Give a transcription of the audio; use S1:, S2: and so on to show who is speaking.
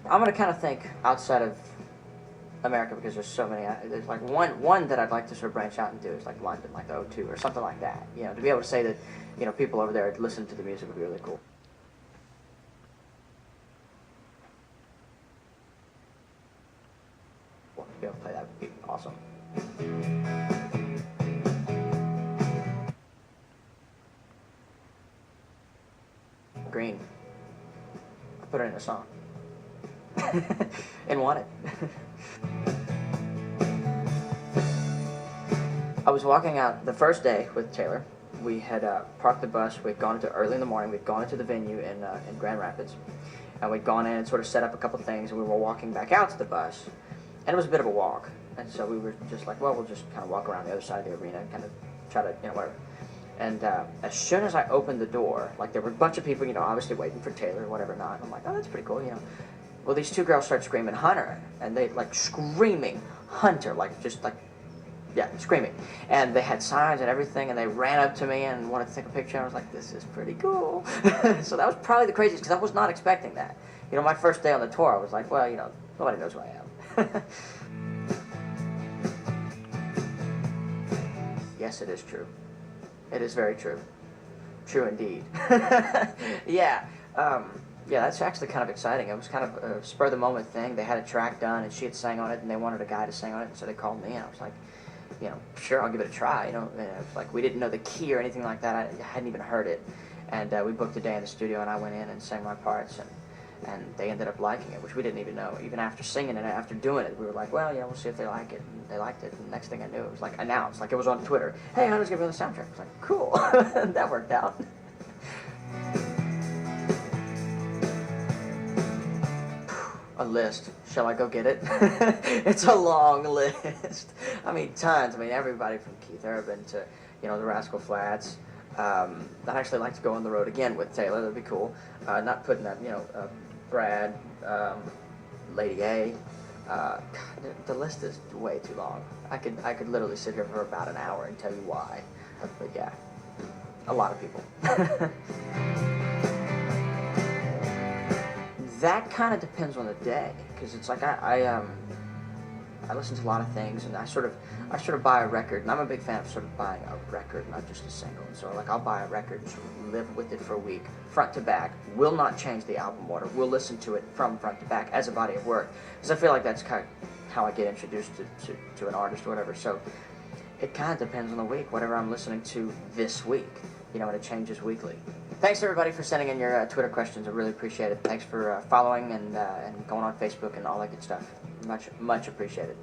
S1: I'm gonna kind of think outside of America because there's so many. There's like one that I'd like to sort of branch out and do is like London, like the O2 or something like that. You know, to be able to say that, you know, people over there listen to the music would be really cool. Well, to be able to play that would be awesome. Green. I put it in a song. And want it. I was walking out the first day with Taylor. We had parked the bus. We'd gone into early in the morning. We'd gone into the venue in Grand Rapids, and we'd gone in and sort of set up a couple things. And we were walking back out to the bus, and it was a bit of a walk. And so we were just like, well, we'll just kind of walk around the other side of the arena and kind of try to, you know, whatever. And as soon as I opened the door, like there were a bunch of people, you know, obviously waiting for Taylor or whatever not. And I'm like, oh, that's pretty cool, you know. Well, these two girls start screaming Hunter, and they like screaming Hunter, like just like, yeah, screaming. And they had signs and everything, and they ran up to me and wanted to take a picture. And I was like, this is pretty cool. So that was probably the craziest because I was not expecting that. You know, my first day on the tour, I was like, well, you know, nobody knows who I am. Yes, it is true. It is very true. True indeed. Yeah. Yeah, that's actually kind of exciting. It was kind of a spur-of-the-moment thing. They had a track done, and she had sang on it, and they wanted a guy to sing on it, and so they called me, and I was like, you know, sure, I'll give it a try. You know, and it was like we didn't know the key or anything like that. I hadn't even heard it, and we booked a day in the studio, and I went in and sang my parts, and they ended up liking it, which we didn't even know. Even after singing it, after doing it, we were like, well, yeah, we'll see if they like it. And they liked it, and the next thing I knew, it was like announced, like it was on Twitter. Hey, Hunter's gonna be on the soundtrack. I was like, cool. That worked out. A list. Shall I go get it? It's a long list. I mean, tons. I mean, everybody from Keith Urban to, you know, the Rascal Flatts. I'd actually like to go on the road again with Taylor. That'd be cool. Not putting that, you know, Brad, Lady A. God, the list is way too long. I could literally sit here for about an hour and tell you why. But yeah, a lot of people. That kind of depends on the day, because it's like I listen to a lot of things, and I sort of buy a record, and I'm a big fan of sort of buying a record, not just a single. And so like I'll buy a record and sort of live with it for a week, front to back. Will not change the album order. We'll listen to it from front to back as a body of work, because I feel like that's kind of how I get introduced to an artist or whatever. So it kind of depends on the week, whatever I'm listening to this week, you know, and it changes weekly. Thanks everybody for sending in your Twitter questions. I really appreciate it. Thanks for following and going on Facebook and all that good stuff. Much appreciated.